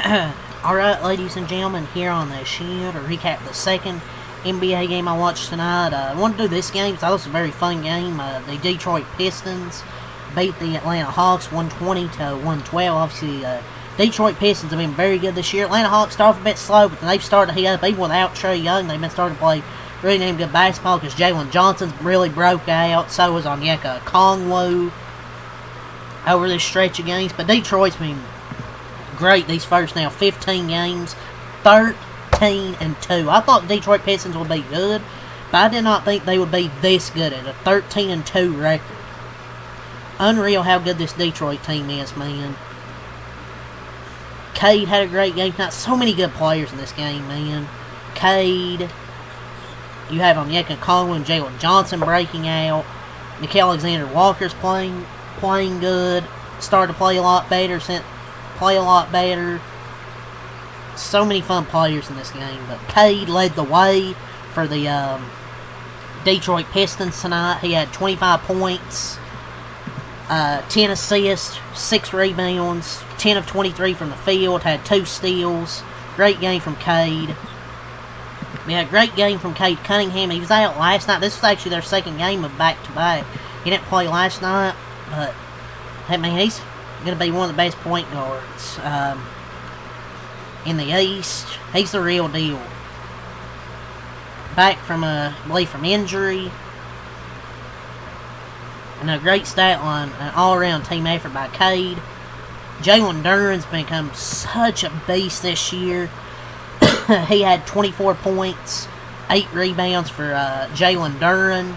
Alright, ladies and gentlemen, here on the show to recap the second NBA game I watched tonight. I wanted to do this game because I thought it was a very fun game. The Detroit Pistons beat the Atlanta Hawks 120 to 112. Obviously, Detroit Pistons have been very good this year. Atlanta Hawks started off a bit slow, but they've started to heat up. Even without Trae Young, they've been starting to play really damn good basketball because Jalen Johnson's really broke out. So was Onyeka Okongwu over this stretch of games. But Detroit's been great these first now 15 games, 13-2. I thought the Detroit Pistons would be good, but I did not think they would be this good at a 13-2 record. Unreal how good this Detroit team is, man. Cade had a great game tonight. So many good players in this game, man. Cade, you have Onyeka Okongwu and Jalen Johnson breaking out. Nickeil Alexander-Walker's playing good. Started to play a lot better. So many fun players in this game. But Cade led the way for the Detroit Pistons tonight. He had 25 points, 10 assists, 6 rebounds, 10 of 23 from the field, had 2 steals. Great game from Cade. We had a great game from Cade Cunningham. He was out last night. This was actually their second game of back-to-back. He didn't play last night, but I mean, he's going to be one of the best point guards in the East. He's the real deal. Back from, I believe, from injury. And a great stat line, an all-around team effort by Cade. Jalen Duren's become such a beast this year. He had 24 points, 8 rebounds for Jalen Duren.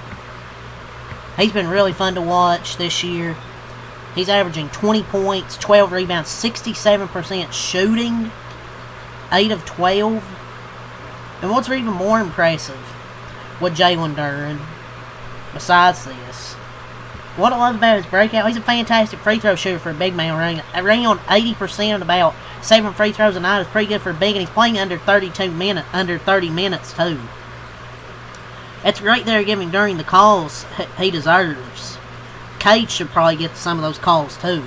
He's been really fun to watch this year. He's averaging 20 points, 12 rebounds, 67% shooting, 8 of 12. And what's even more impressive with Jalen Duren, besides this, what I love about his breakout, he's a fantastic free throw shooter for a big man. Running on 80% at about 7 free throws a night is pretty good for a big, and he's playing under 30 minutes too. It's great they're giving Duren the calls he deserves. Cade should probably get some of those calls too.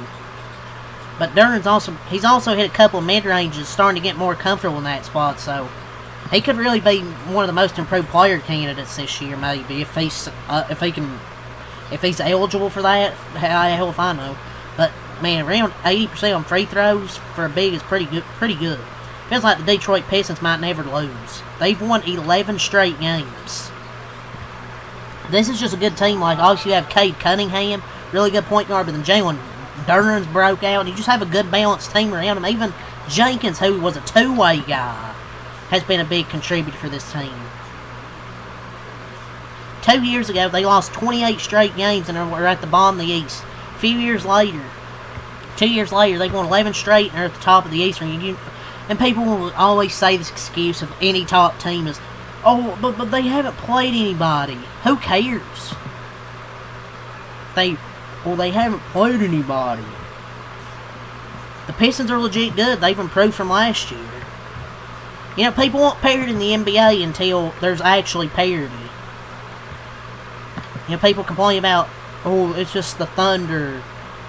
But Duren's also hit a couple of mid-ranges, starting to get more comfortable in that spot, so he could really be one of the most improved player candidates this year, maybe, if he's eligible for that. Hell if I know. But man, around 80% on free throws for a big is pretty good. Feels like the Detroit Pistons might never lose. They've won 11 straight games. This is just a good team. Like, obviously you have Cade Cunningham, really good point guard, but then Jalen Duren's broke out, and you just have a good balanced team around him. Even Jenkins, who was a two-way guy, has been a big contributor for this team. 2 years ago, they lost 28 straight games and were at the bottom of the East. A few years later, 2 years later, they won 11 straight and are at the top of the Eastern Union. And people will always say this excuse of any top team is, oh, but they haven't played anybody. Who cares? They haven't played anybody. The Pistons are legit good. They've improved from last year. You know, people want parity in the NBA until there's actually parity. You know, people complain about, oh, it's just the Thunder,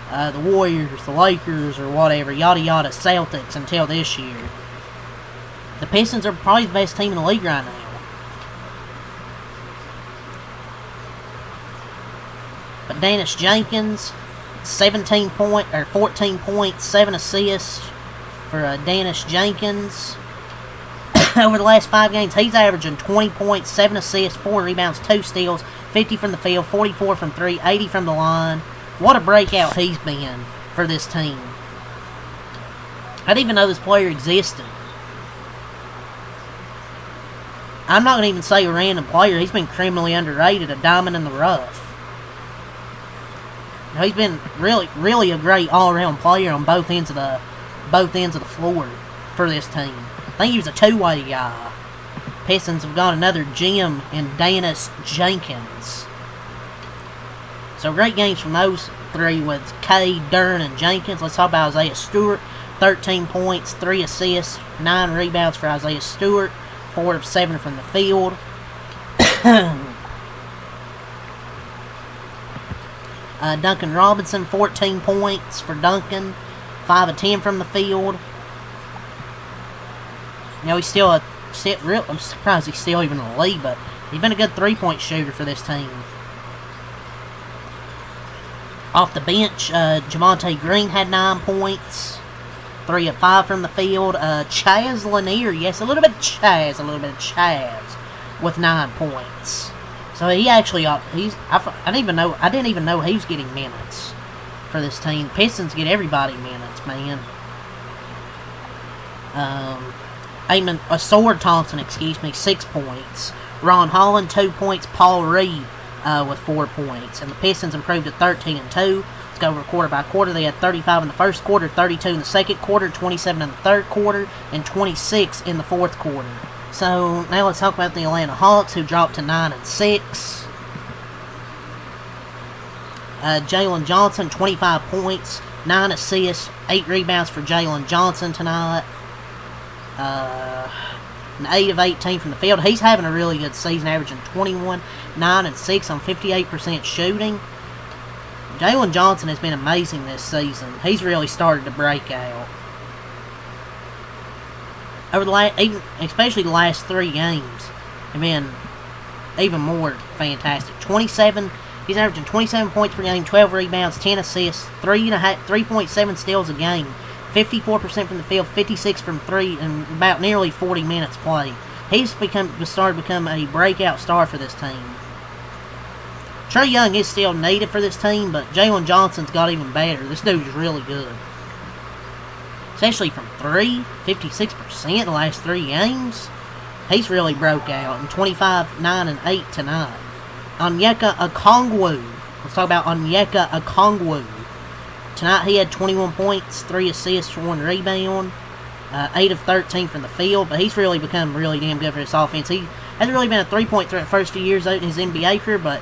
the Warriors, the Lakers, or whatever, yada yada, Celtics until this year. The Pistons are probably the best team in the league right now. But Dennis Jenkins, 14 points, 7 assists for Dennis Jenkins. Over the last 5 games, he's averaging 20 points, 7 assists, 4 rebounds, 2 steals, 50 from the field, 44 from 3, 80 from the line. What a breakout he's been for this team. I didn't even know this player existed. I'm not going to even say a random player. He's been criminally underrated, a diamond in the rough. He's been really a great all-around player on both ends of the floor for this team. I think he was a two-way guy. Pistons have got another gem in Dennis Jenkins. So great games from those three with Cade, Duren, and Jenkins. Let's talk about Isaiah Stewart. 13 points, 3 assists, 9 rebounds for Isaiah Stewart. 4 of 7 from the field. Duncan Robinson, 14 points for Duncan. 5 of 10 from the field. he's still I'm surprised he's still even in the league, but he's been a good three-point shooter for this team. Off the bench, Javonte Green had 9 points. 3 of 5 from the field. Chaz Lanier, yes, a little bit of Chaz with 9 points. So he actually, I didn't even know he was getting minutes for this team. Pistons get everybody minutes, man. Sword Thompson, 6 points. Ron Holland, 2 points. Paul Reed with 4 points. And the Pistons improved to 13-2. Let's go over quarter by quarter. They had 35 in the first quarter, 32 in the second quarter, 27 in the third quarter, and 26 in the fourth quarter. So now let's talk about the Atlanta Hawks, who dropped to 9-6. Jalen Johnson, 25 points, 9 assists, 8 rebounds for Jalen Johnson tonight. 8 of 18 from the field. He's having a really good season, averaging 21, 9, and 6 on 58% shooting. Jalen Johnson has been amazing this season. He's really started to break out. Over especially the last 3 games, have been even more fantastic. He's averaging 27 points per game, 12 rebounds, 10 assists, 3.7 steals a game, 54% from the field, 56 from 3, and about nearly 40 minutes played. He's started to become a breakout star for this team. Trae Young is still needed for this team, but Jalen Johnson's got even better. This dude is really good. Especially from 3, 56% the last 3 games. He's really broke out. And 25, 9, and 8 tonight. Onyeka Okongwu. Let's talk about Onyeka Okongwu. Tonight he had 21 points, 3 assists, 1 rebound. 8 of 13 from the field, but he's really become really damn good for this offense. He hasn't really been a three-point threat the first few years out in his NBA career, but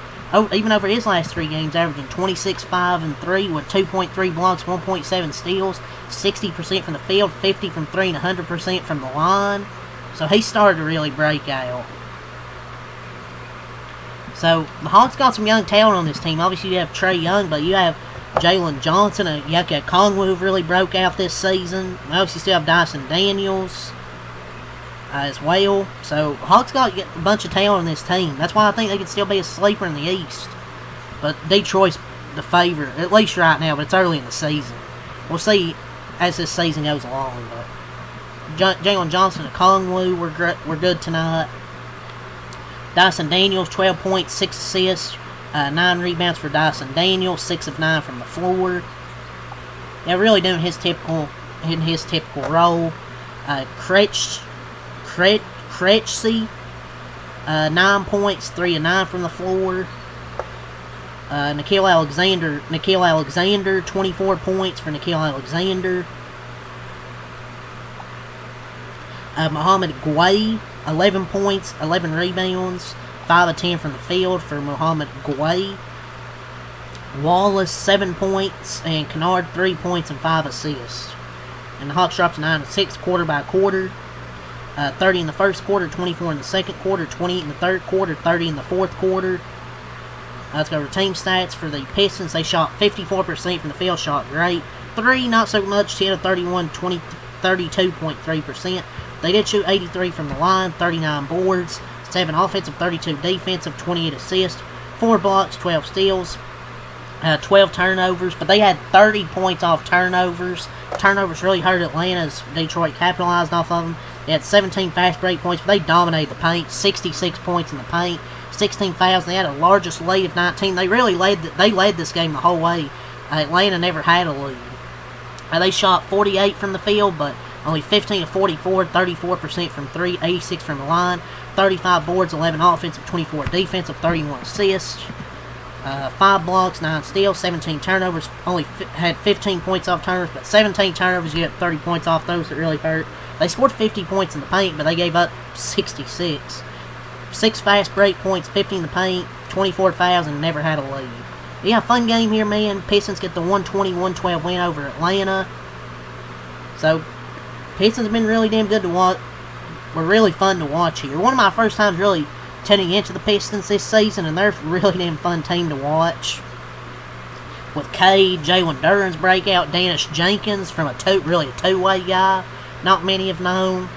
even over his last 3 games, averaging 26, 5, and 3 with 2.3 blocks, 1.7 steals, 60% from the field, 50 from 3, and 100% from the line. So he started to really break out. So the Hawks got some young talent on this team. Obviously you have Trae Young, but you have Jalen Johnson and Onyeka Okongwu who really broke out this season. Obviously you still have Dyson Daniels as well. So Hawks got a bunch of talent on this team. That's why I think they could still be a sleeper in the East. But Detroit's the favorite, at least right now, but it's early in the season. We'll see as this season goes along. But Jalen Johnson and Okongwu were good tonight. Dyson Daniels, 12 points, 6 assists, 9 rebounds for Dyson Daniels, 6 of 9 from the floor. They're really doing his typical role. Krejci, 9 points, 3 of 9 from the floor. Nickeil Alexander, 24 points for Nickeil Alexander. Mohamed Gueye, 11 points, 11 rebounds, 5 of 10 from the field for Mohamed Gueye. Wallace, 7 points, and Kennard, 3 points and 5 assists. And the Hawks dropped to 9-6 quarter by quarter. 30 in the first quarter, 24 in the second quarter, 28 in the third quarter, 30 in the fourth quarter. Let's go over team stats for the Pistons. They shot 54% from the field, shot great. 3, not so much, 10 of 31, 32.3%. They did shoot 83 from the line, 39 boards, 7 offensive, 32 defensive, 28 assists, 4 blocks, 12 steals, 12 turnovers, but they had 30 points off turnovers. Turnovers really hurt Atlanta as Detroit capitalized off of them. They had 17 fast break points, but they dominated the paint, 66 points in the paint, 16 fouls. They had a largest lead of 19. They really led this game the whole way. Atlanta never had a lead. They shot 48 from the field, but only 15 of 44, 34% from 3, 86 from the line, 35 boards, 11 offensive, 24 defensive, 31 assists, 5 blocks, 9 steals, 17 turnovers. Only had 15 points off turnovers, but 17 turnovers, you get 30 points off those that really hurt. They scored 50 points in the paint, but they gave up 66. 6 fast break points, 50 in the paint, 24 fouls, and never had a lead. Yeah, fun game here, man. Pistons get the 120-112 win over Atlanta. So, Pistons have been really damn good to watch. Were really fun to watch here. One of my first times really tuning into the Pistons this season, and they're a really damn fun team to watch. With Cade, Jalen Duren's breakout, Dennis Jenkins from a two-way guy. Not many have known.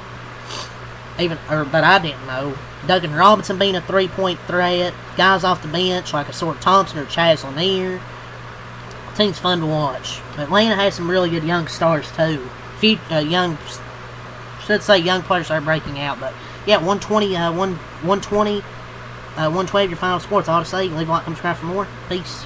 but I didn't know. Duncan Robinson being a 3-point threat, guys off the bench like a Sort Thompson or Chaz Lanier. Team's fun to watch. Atlanta has some really good young stars too. Few young players are breaking out, but yeah, 120, 112 your final score. That's all to say. Leave a like, subscribe for more. Peace.